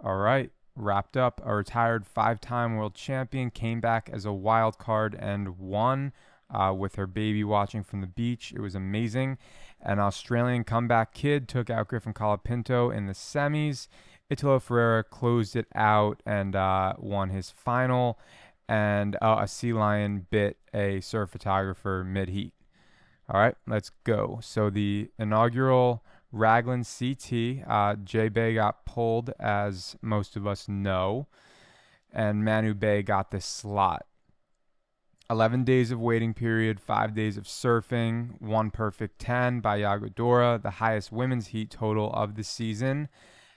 All right, wrapped up. A retired 5-time world champion came back as a wild card and won with her baby watching from the beach. It was amazing. An Australian comeback kid took out Griffin Colapinto in the semis. Italo Ferreira closed it out and won his final. And a sea lion bit a surf photographer mid-heat. All right, let's go. So the inaugural Raglan CT, J Bay got pulled, as most of us know, and Manu Bay got the slot. 11 days of waiting period, 5 days of surfing, one perfect 10 by Yago Dora, the highest women's heat total of the season.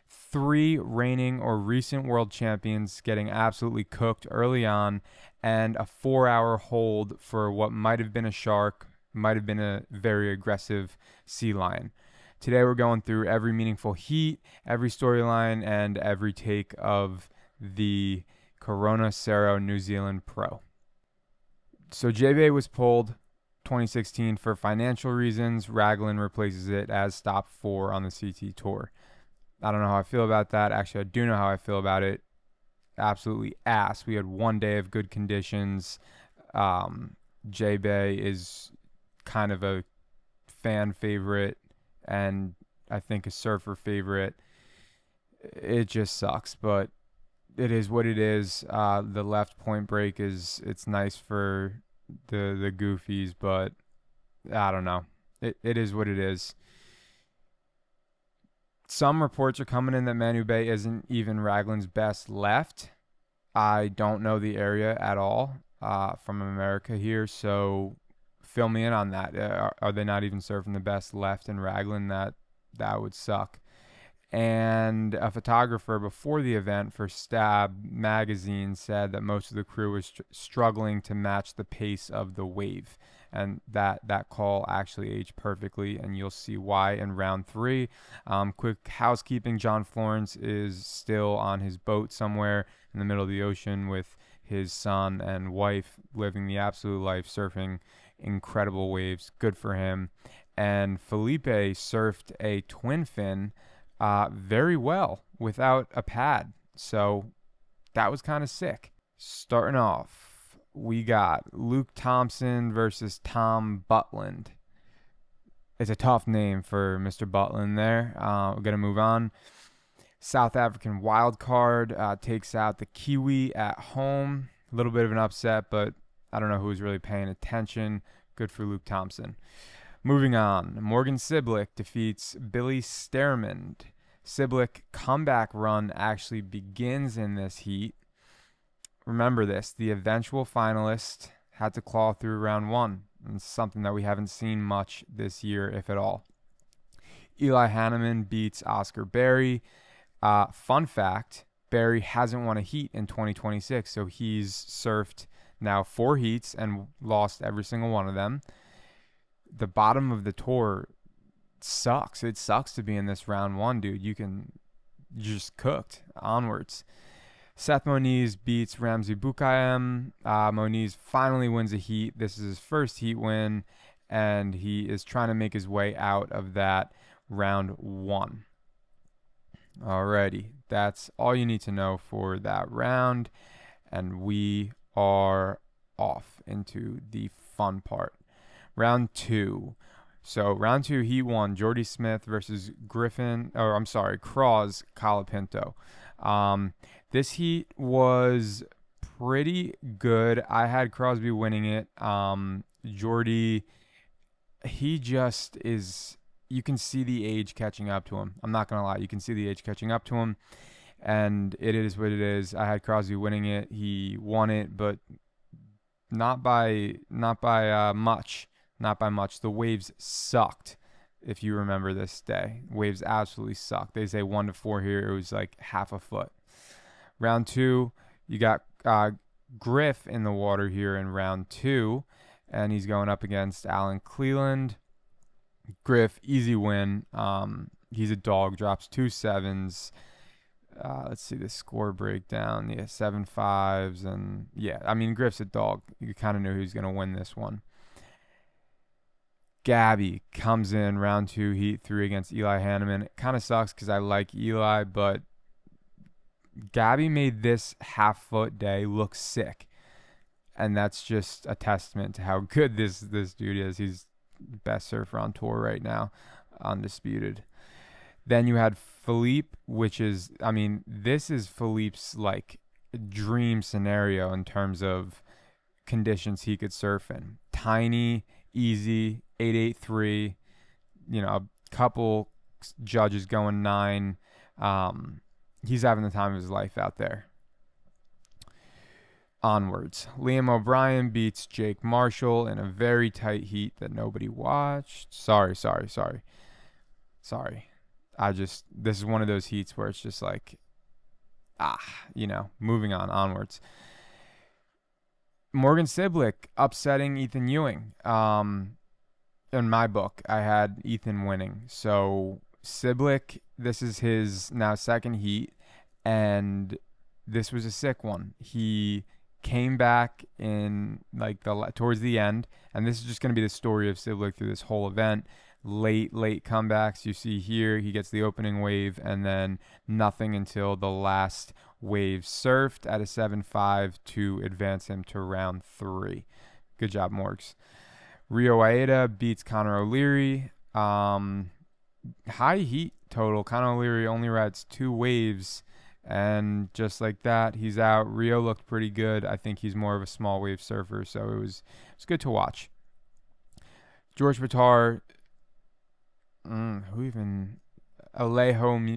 3 reigning or recent world champions getting absolutely cooked early on, and a 4-hour hold for what might have been a shark, might have been a very aggressive sea lion. Today we're going through every meaningful heat, every storyline, and every take of the Corona Cerro New Zealand Pro. So JBay was pulled 2016 for financial reasons. Raglan replaces it as stop 4 on the CT Tour. I don't know how I feel about that. Actually, I do know how I feel about it. Absolutely ass. We had 1 day of good conditions. J-Bay is kind of a fan favorite and I think a surfer favorite. It just sucks, but it is what it is. The left point break it's nice for the goofies, but I don't know. It is what it is. Some reports are coming in that Manu Bay isn't even Raglan's best left. I don't know the area at all from America here, so fill me in on that. Are they not even surfing the best left in Raglan? That would suck. And a photographer before the event for Stab magazine said that most of the crew was struggling to match the pace of the wave. And that call actually aged perfectly, and you'll see why in round 3. Quick housekeeping, John Florence is still on his boat somewhere in the middle of the ocean with his son and wife, living the absolute life, surfing incredible waves. Good for him. And Filipe surfed a twin fin very well without a pad. So that was kind of sick. Starting off, we got Luke Thompson versus Tom Butland. It's a tough name for Mr. Butland there. We're going to move on. South African Wildcard takes out the Kiwi at home. A little bit of an upset, but I don't know who's really paying attention. Good for Luke Thompson. Moving on, Morgan Cibilic defeats Billy Stermond. Cibilic comeback run actually begins in this heat. Remember this, the eventual finalist had to claw through round 1. And it's something that we haven't seen much this year, if at all. Eli Hanneman beats Oscar Berry. Fun fact, Berry hasn't won a heat in 2026, so he's surfed now 4 heats and lost every single one of them. The bottom of the tour sucks. It sucks to be in this round 1, dude. You're just cooked onwards. Seth Moniz beats Ramsey Bukaim. Moniz finally wins a heat. This is his first heat win, and he is trying to make his way out of that round 1. Alrighty, that's all you need to know for that round, and we are off into the fun part. Round 2. So round 2, heat 1, Jordy Smith versus Cross Colapinto. This heat was pretty good. I had Crosby winning it. Jordy, he just is, you can see the age catching up to him. I'm not going to lie. You can see the age catching up to him, and it is what it is. I had Crosby winning it. He won it, but not by much. Not by much. The waves sucked, if you remember this day. Waves absolutely sucked. They say 1 to 4 here. It was like half a foot. Round 2, you got Griff in the water here in round 2, and he's going up against Alan Cleland. Griff, easy win. He's a dog, drops 2 7s. Let's see the score breakdown. Yeah, 7 5s, and yeah, I mean, Griff's a dog. You kind of knew he was going to win this one. Gabby comes in round 2, heat 3 against Eli Hanneman. It kind of sucks because I like Eli, but Gabby made this half-foot day look sick. And that's just a testament to how good this dude is. He's the best surfer on tour right now, undisputed. Then you had Filipe, which is, I mean, this is Filipe's like dream scenario in terms of conditions he could surf in. Tiny, easy, 883. You know, a couple judges going 9. He's having the time of his life out there. Onwards. Liam O'Brien beats Jake Marshall in a very tight heat that nobody watched. Sorry. This is one of those heats where it's just like, moving onwards. Morgan Cibilic upsetting Ethan Ewing. In my book, I had Ethan winning. So Cibilic, this is his now second heat, and this was a sick one. He came back in like towards the end, and this is just going to be the story of Cibilic through this whole event. Late comebacks. You see here, he gets the opening wave, and then nothing until the last wave surfed at a 7.5 to advance him to round 3. Good job, Morgs. Rio Aida beats Connor O'Leary. High heat total. Connor O'Leary only rides 2 waves, and just like that, he's out. Rio looked pretty good. I think he's more of a small wave surfer, so it was good to watch. George Pitar, Alejo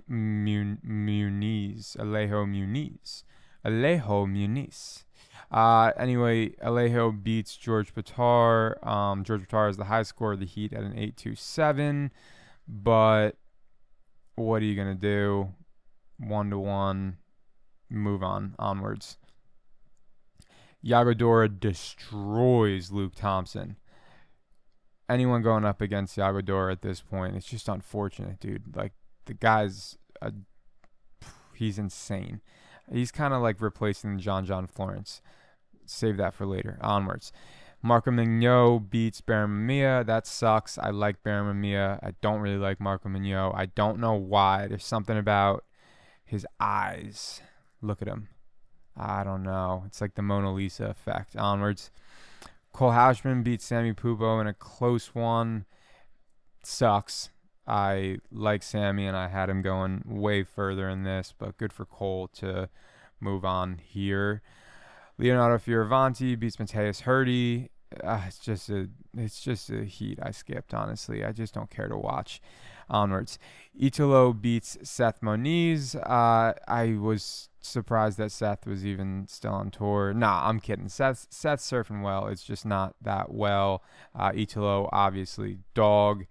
Muniz. Anyway, Alejo beats George Pitar. George Pitar is the high score of the heat at an 8.27, but what are you going to do? 1-1, move onwards. Yago Dora destroys Luke Thompson. Anyone going up against Yago Dora at this point, it's just unfortunate, dude. Like, the guy's, he's insane. He's kind of like replacing John Florence. Save that for later. Onwards. Marco Mignot beats Baron Mamiya. That sucks. I like Baron Mamiya. I don't really like Marco Mignot. I don't know why. There's something about his eyes. Look at him. I don't know. It's like the Mona Lisa effect. Onwards. Cole Houshman beats Sammy Pupo in a close one. Sucks. I like Sammy, and I had him going way further in this, but good for Cole to move on here. Leonardo Fioravanti beats Mateus Hurdy. It's just a heat I skipped, honestly. I just don't care to watch. Onwards. Italo beats Seth Moniz. I was surprised that Seth was even still on tour. Nah, I'm kidding. Seth's surfing well. It's just not that well. Italo, obviously, dog.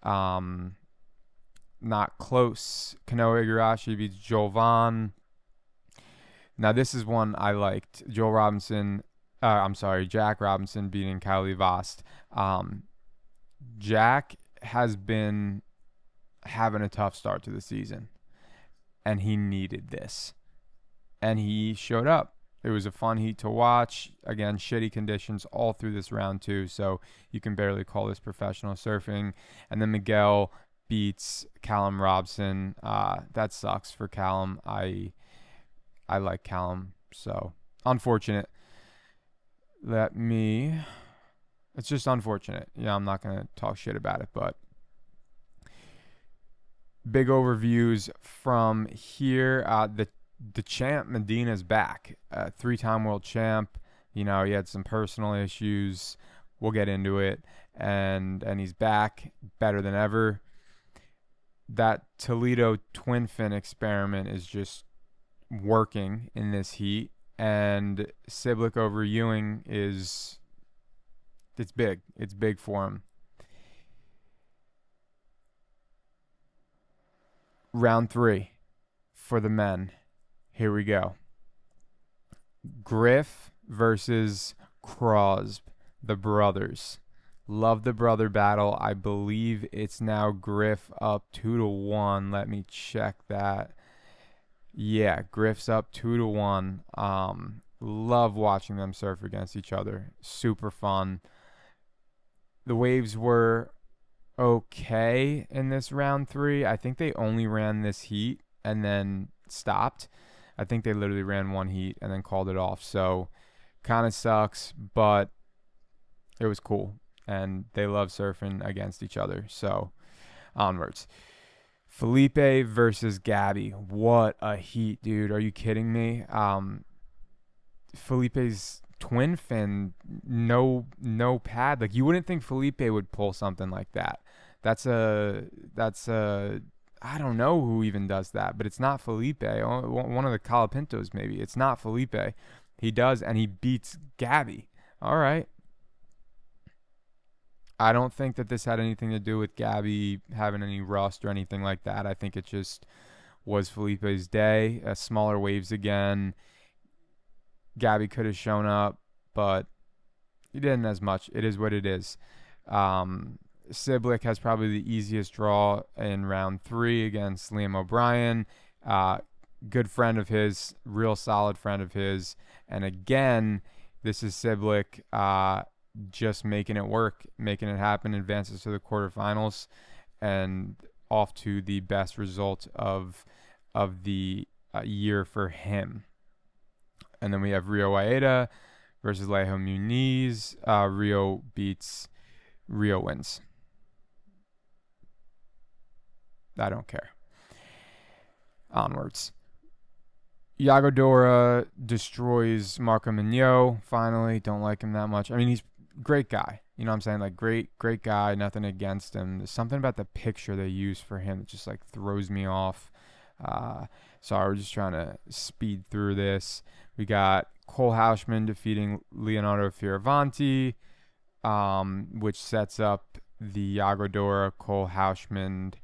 Not close. Kanoa Igarashi beats Jovan. Now, this is one I liked. Jack Robinson beating Kylie Vost. Jack has been having a tough start to the season, and he needed this. And he showed up. It was a fun heat to watch. Again, shitty conditions all through this round 2, so you can barely call this professional surfing. And then Miguel beats Callum Robson. That sucks for Callum. I like Callum, so unfortunate. It's just unfortunate. Yeah, I'm not going to talk shit about it, but big overviews from here. The champ Medina's back, 3-time world champ. You know, he had some personal issues. We'll get into it, and he's back better than ever. That Toledo twin fin experiment is just working in this heat, and Cibilic over Ewing it's big. It's big for him. Round 3 for the men. Here we go. Griff versus Crosby, the brothers. Love the brother battle. I believe it's now Griff up 2-1. Let me check that. Yeah, Griff's up 2-1. Love watching them surf against each other. Super fun. The waves were okay in this round 3. I think they only ran this heat and then stopped. I think they literally ran one heat and then called it off. So kind of sucks, but it was cool. And they love surfing against each other. So onwards. Filipe versus Gabby. What a heat, dude. Are you kidding me? Felipe's twin fin, no pad. Like, you wouldn't think Filipe would pull something like that. That's a I don't know who even does that, but it's not Filipe. One of the Colapintos maybe. It's not Filipe. He does, and he beats Gabby. All right. I don't think that this had anything to do with Gabby having any rust or anything like that. I think it just was Felipe's day. Smaller waves again. Gabby could have shown up, but he didn't as much. It is what it is. Cibilic has probably the easiest draw in round 3 against Liam O'Brien. Good friend of his, real solid friend of his. And again, this is Cibilic just making it work, making it happen, advances to the quarterfinals, and off to the best result of the year for him. And then we have Rio Waida versus Lejo Muniz. Rio wins. I don't care. Onwards. Yago Dora destroys Marco Mignot. Finally, don't like him that much. I mean, he's a great guy. You know what I'm saying? Like, great guy. Nothing against him. There's something about the picture they use for him that just, like, throws me off. Sorry, we're just trying to speed through this. We got Cole Houshman defeating Leonardo Fioravanti, which sets up the Yago Dora Cole Houshman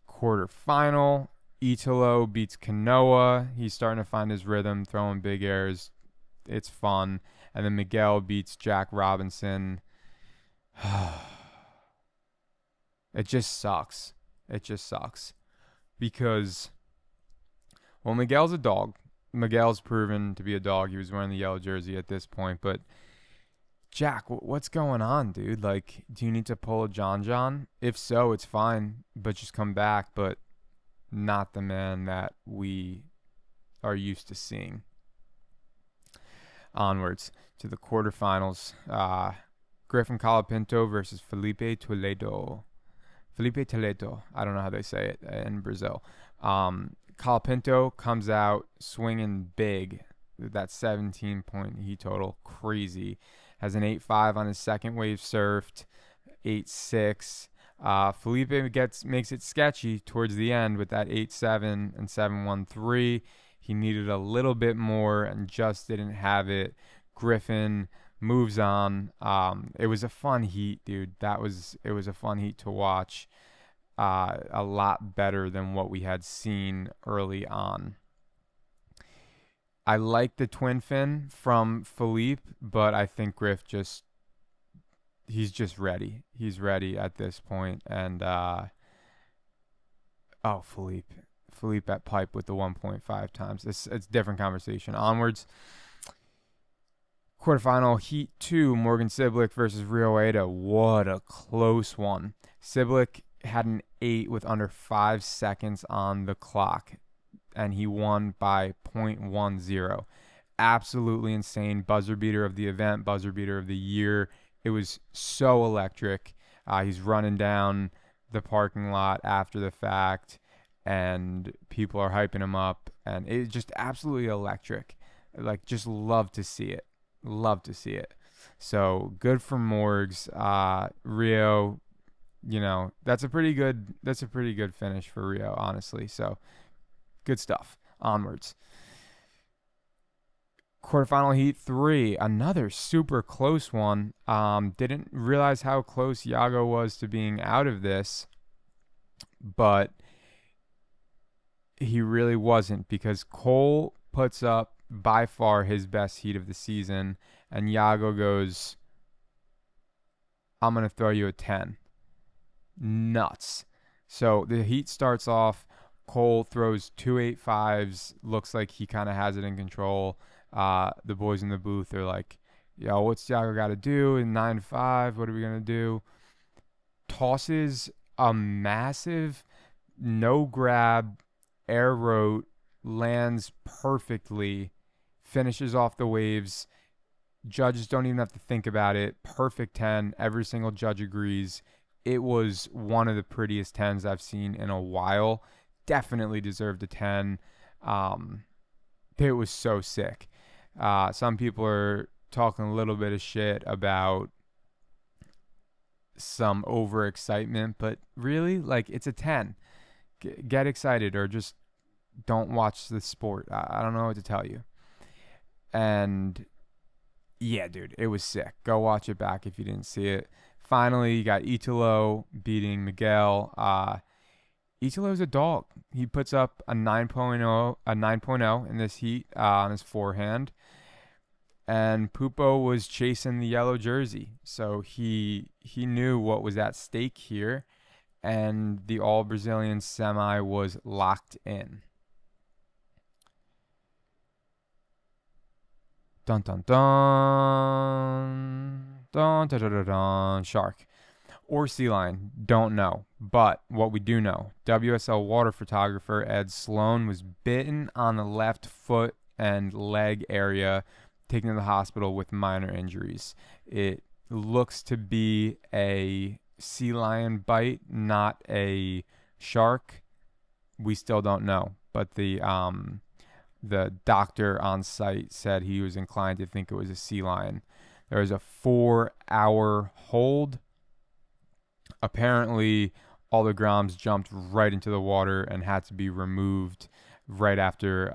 quarterfinal. Italo beats Kanoa. He's starting to find his rhythm, throwing big airs. It's fun. And then Miguel beats Jack Robinson. It just sucks. Because, well, Miguel's a dog. Miguel's proven to be a dog. He was wearing the yellow jersey at this point. But, Jack, what's going on, dude? Like, do you need to pull a John? If so, it's fine. But just come back. But not the man that we are used to seeing. Onwards to the quarterfinals. Griffin Colapinto versus Filipe Toledo. I don't know how they say it in Brazil. Colapinto comes out swinging big. That 17-point heat total. Crazy. Has an 8.5 on his second wave surfed. 8.6. Filipe makes it sketchy towards the end with that 8.7 and 7.13. He needed a little bit more and just didn't have it. Griffin moves on. It was a fun heat, dude. It was a fun heat to watch. A lot better than what we had seen early on. I like the twin fin from Filipe, but I think Griff he's just ready. He's ready at this point. And, Filipe at pipe with the 1.5 times. It's a different conversation. Onwards. Quarterfinal Heat 2, Morgan Cibilic versus Rio Waida. What a close one. Cibilic had an 8 with under 5 seconds on the clock, and he won by 0.10. Absolutely insane. Buzzer beater of the event, buzzer beater of the year. It was so electric. He's running down the parking lot after the fact, and people are hyping him up, and it's just absolutely electric. Like, just love to see it. So good for Morgs. Rio, that's a pretty good finish for Rio, honestly. So good stuff. Onwards. Quarterfinal Heat 3, another super close one. Didn't realize how close Yago was to being out of this, but he really wasn't, because Cole puts up by far his best heat of the season, and Yago goes, I'm going to throw you a 10. Nuts. So the heat starts off, Cole throws 2.85s, looks like he kind of has it in control. The boys in the booth are like, yo, what's Yago got to do in 9.5? What are we going to do? Tosses a massive no grab air rote lands perfectly, finishes off the waves. Judges don't even have to think about it. Perfect 10. Every single judge agrees. It was one of the prettiest 10s I've seen in a while. Definitely deserved a 10. It was so sick. Some people are talking a little bit of shit about some overexcitement, but really, like, it's a 10. Get excited or just don't watch the sport. I don't know what to tell you. And yeah, dude, it was sick. Go watch it back if you didn't see it. Finally, you got Italo beating Miguel. Italo's a dog. He puts up a 9.0 in this heat on his forehand. And Pupo was chasing the yellow jersey. So he knew what was at stake here. And the all-Brazilian semi was locked in. Dun dun dun. Dun dun dun dun dun. Shark. Or sea lion. Don't know. But what we do know, WSL water photographer Ed Sloane was bitten on the left foot and leg area, taken to the hospital with minor injuries. It looks to be a sea lion bite, not a shark. We still don't know. But the doctor on site said he was inclined to think it was a sea lion. There was a 4-hour hold. Apparently, all the groms jumped right into the water and had to be removed right after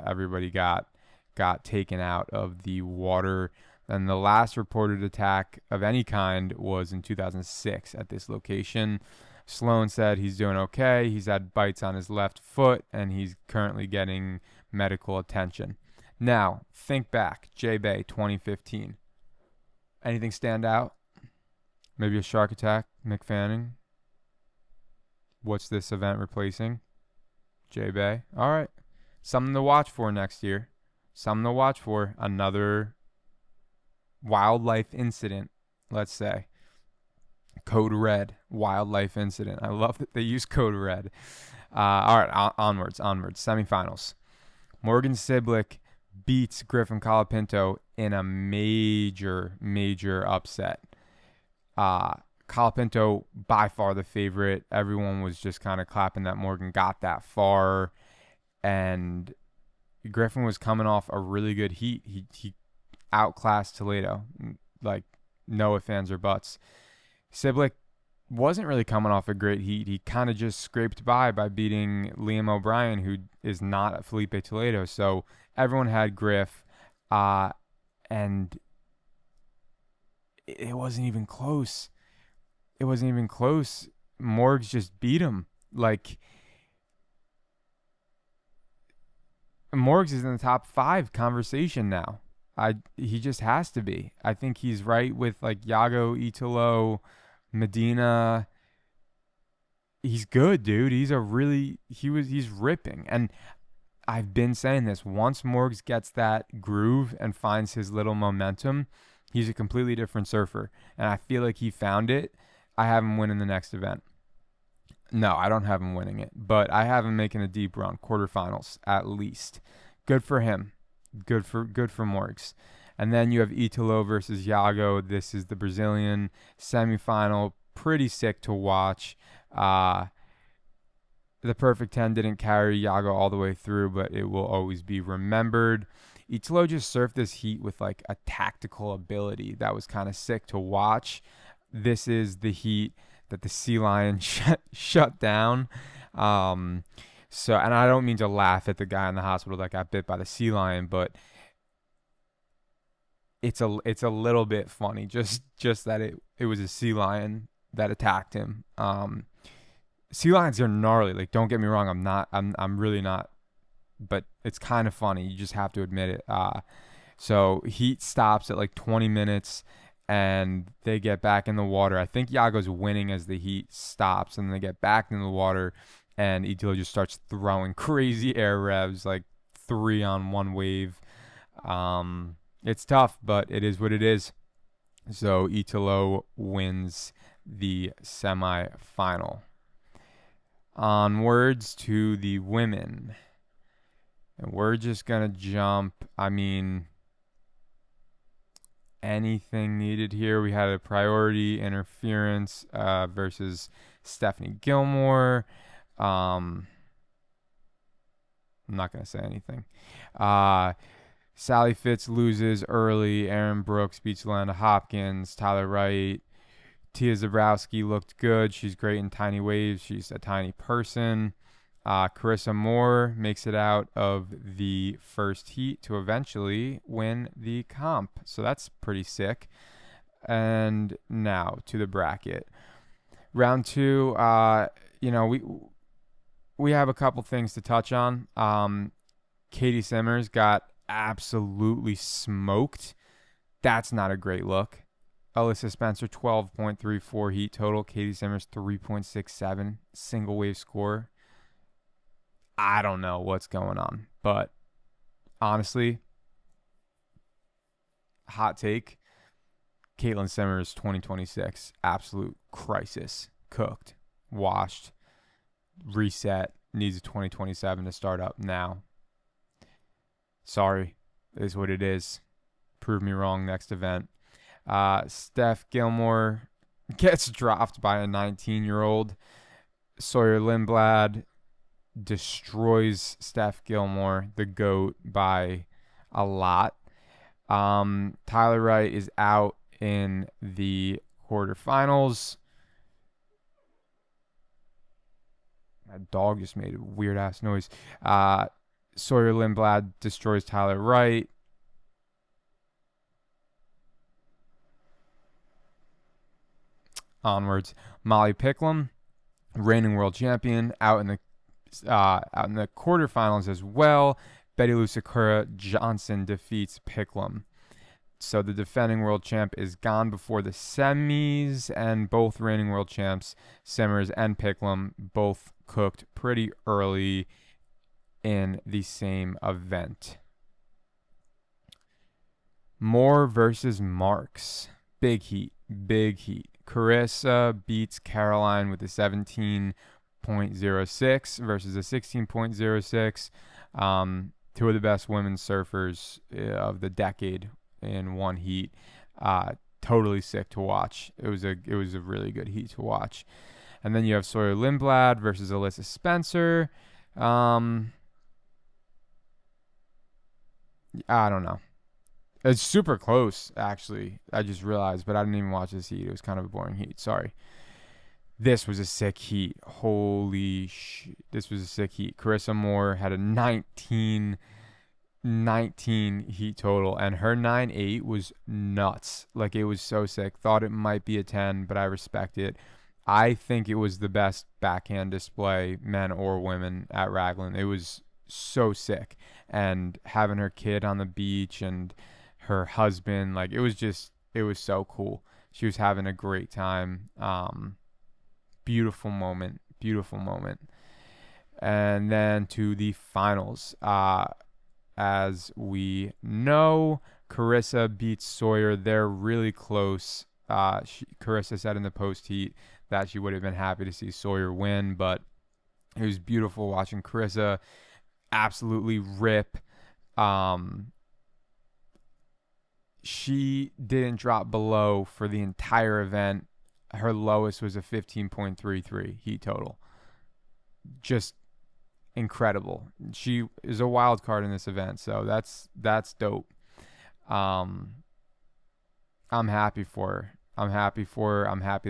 everybody got taken out of the water. And the last reported attack of any kind was in 2006 at this location. Sloane said he's doing okay. He's had bites on his left foot, and he's currently getting medical attention. Now, think back, J-Bay 2015. Anything stand out? Maybe a shark attack, Mick Fanning. What's this event replacing? J-Bay. All right. Something to watch for next year. Something to watch for. Another wildlife incident, let's say. Code Red, wildlife incident. I love that they use Code Red. All right, onwards. Semifinals. Morgan Cibilic beats Griffin Colapinto in a major upset. Colapinto, by far the favorite. Everyone was just kind of clapping that Morgan got that far. And Griffin was coming off a really good heat. He outclassed Toledo. Like, no ifs, ands, or buts. Cibilic wasn't really coming off a great heat. He kind of just scraped by beating Liam O'Brien, who is not Filipe Toledo. So everyone had Griff. And it wasn't even close. Morgs just beat him. Like, Morgs is in the top 5 conversation now. He just has to be. I think he's right with like Yago, Italo, Medina. He's good, dude. He's ripping. And I've been saying this. Once Morgs gets that groove and finds his little momentum, he's a completely different surfer. And I feel like he found it. I have him winning the next event. No, I don't have him winning it, but I have him making a deep run, quarterfinals at least. Good for him. Good for Morgs. And then you have Italo versus Yago. This is the Brazilian semifinal. Pretty sick to watch. The perfect 10 didn't carry Yago all the way through, but it will always be remembered. Italo just surfed this heat with like a tactical ability that was kind of sick to watch. This is the heat that the sea lion shut down. And I don't mean to laugh at the guy in the hospital that got bit by the sea lion, but it's a little bit funny just that it was a sea lion that attacked him. Sea lions are gnarly. Like, don't get me wrong, I'm really not, but it's kind of funny. You just have to admit it. So heat stops at like 20 minutes. And they get back in the water. I think Yago's winning as the heat stops, and they get back in the water, and Italo just starts throwing crazy air revs, like 3 on 1 wave. It's tough, but it is what it is. So Italo wins the semifinal. Onwards to the women. And we're just going to jump. I mean, anything needed here. We had a priority interference versus Stephanie Gilmore. I'm not going to say anything. Sally Fitz loses early. Aaron Brooks beats Yolanda Hopkins. Tyler Wright. Tia Zabrowski looked good. She's great in tiny waves. She's a tiny person. Carissa Moore makes it out of the first heat to eventually win the comp. So that's pretty sick. And now to the bracket. Round 2, we have a couple things to touch on. Caity Simmers got absolutely smoked. That's not a great look. Alyssa Spencer, 12.34 heat total. Caity Simmers, 3.67 single wave score. I don't know what's going on, but honestly, hot take, Caitlin Simmers 2026, absolute crisis. Cooked, washed, reset, needs a 2027 to start up now. Sorry, is what it is. Prove me wrong next event. Steph Gilmore gets dropped by a 19-year-old. Sawyer Lindblad destroys Steph Gilmore, the GOAT, by a lot. Tyler Wright is out in the quarterfinals. My dog just made a weird-ass noise. Sawyer Lindblad destroys Tyler Wright. Onwards. Molly Picklum, reigning world champion, out in the quarterfinals as well. Betty Lou Sakura Johnson defeats Picklum. So the defending world champ is gone before the semis, and both reigning world champs, Simmers and Picklum, both cooked pretty early in the same event. Moore versus Marks. Big heat. Carissa beats Caroline with a 17.06 versus a 16.06. Two of the best women's surfers of the decade in one heat. Totally sick to watch. It was a really good heat to watch. And then you have Sawyer Lindblad versus Alyssa Spencer. I don't know. It's super close, actually. I just realized, but I didn't even watch this heat. It was kind of a boring heat. Sorry. This was a sick heat. Holy shit. This was a sick heat. Carissa Moore had a 19 heat total, and her 9.8 was nuts. Like, it was so sick. Thought it might be a 10, but I respect it. I think it was the best backhand display, men or women, at Raglan. It was so sick. And having her kid on the beach and her husband, like, it was so cool. She was having a great time. Beautiful moment. And then to the finals. As we know, Carissa beats Sawyer. They're really close. Carissa said in the post heat that she would have been happy to see Sawyer win, but it was beautiful watching Carissa absolutely rip. She didn't drop below for the entire event. Her lowest was a 15.33 heat total. Just incredible. She is a wild card in this event, so that's dope. I'm happy for her. I'm happy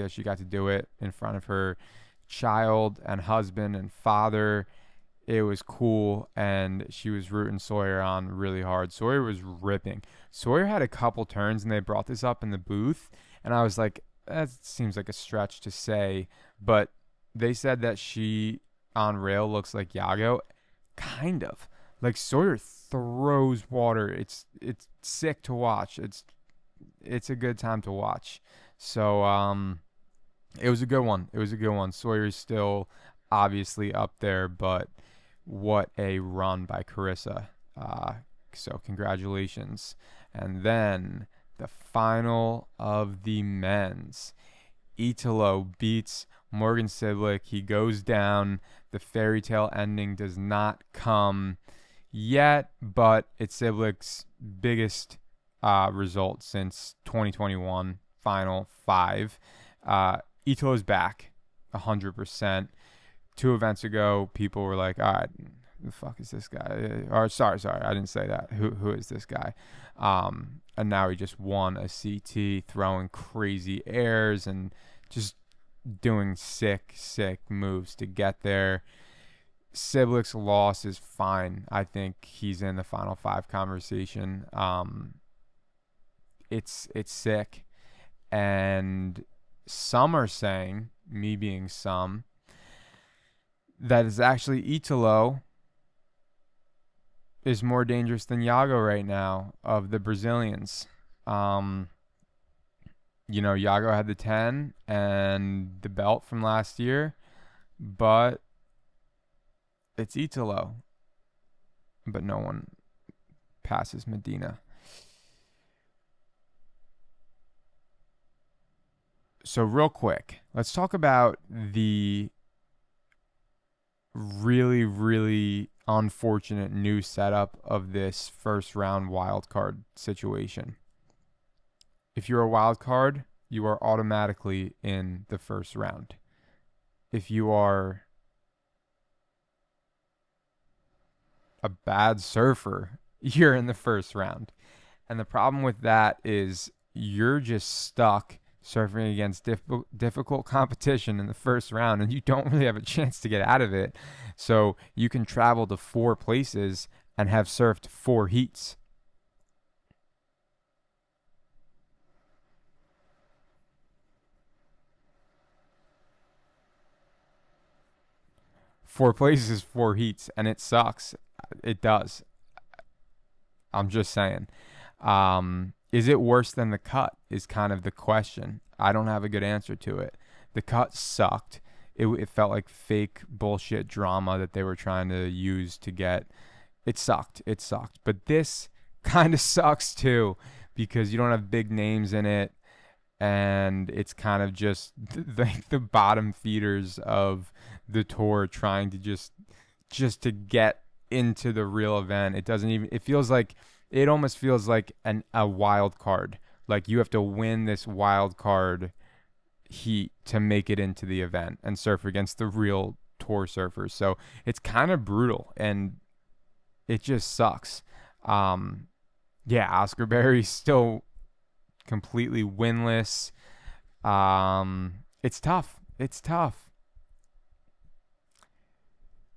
that she got to do it in front of her child and husband and father. It was cool, and she was rooting Sawyer on really hard. Sawyer was ripping. Sawyer had a couple turns, and they brought this up in the booth, and I was like, that seems like a stretch to say, but they said that she on rail looks like Yago. Kind of. Like, Sawyer throws water. It's sick to watch. It's a good time to watch. So it was a good one. Sawyer's still obviously up there, but what a run by Carissa. So congratulations. And then the final of the men's. Italo beats Morgan Cibilic. He goes down. The fairy tale ending does not come. yet, but it's Cibilic's biggest result since 2021 Final 5. Italo's back 100%. 2 events ago, people were like, all right, who the fuck is this guy? Or sorry, I didn't say that. Who is this guy? And now he just won a CT, throwing crazy airs and just doing sick moves to get there. Cibilic's loss is fine. I think he's in the Final 5 conversation. It's sick. And some are saying, me being some, that it's actually Italo is more dangerous than Yago right now of the Brazilians. Yago had the 10 and the belt from last year, but it's Italo. But no one passes Medina. So real quick, let's talk about the really, really unfortunate new setup of this first round wild card situation. If you're a wild card, you are automatically in the first round. If you are a bad surfer, you're in the first round. And the problem with that is you're just stuck surfing against difficult competition in the first round, and you don't really have a chance to get out of it. So you can travel to 4 places and have surfed 4 heats. Four places, 4 heats, and it sucks. It does. I'm just saying. Is it worse than the cut is kind of the question. I don't have a good answer to it. The cut sucked. It felt like fake bullshit drama that they were trying to use to get. It sucked. But this kind of sucks too because you don't have big names in it, and it's kind of just the bottom feeders of the tour trying to just to get into the real event. It almost feels like a wild card. Like you have to win this wild card heat to make it into the event and surf against the real tour surfers. So it's kind of brutal and it just sucks. Oscar Berry's still completely winless. It's tough.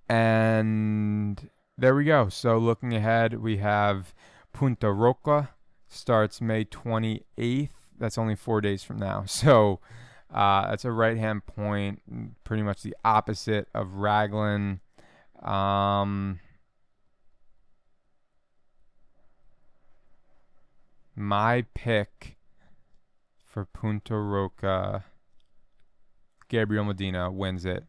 And there we go. So looking ahead, we have Punta Roca starts May 28th. That's only 4 days from now. So that's a right-hand point, pretty much the opposite of Raglan. My pick for Punta Roca, Gabriel Medina wins it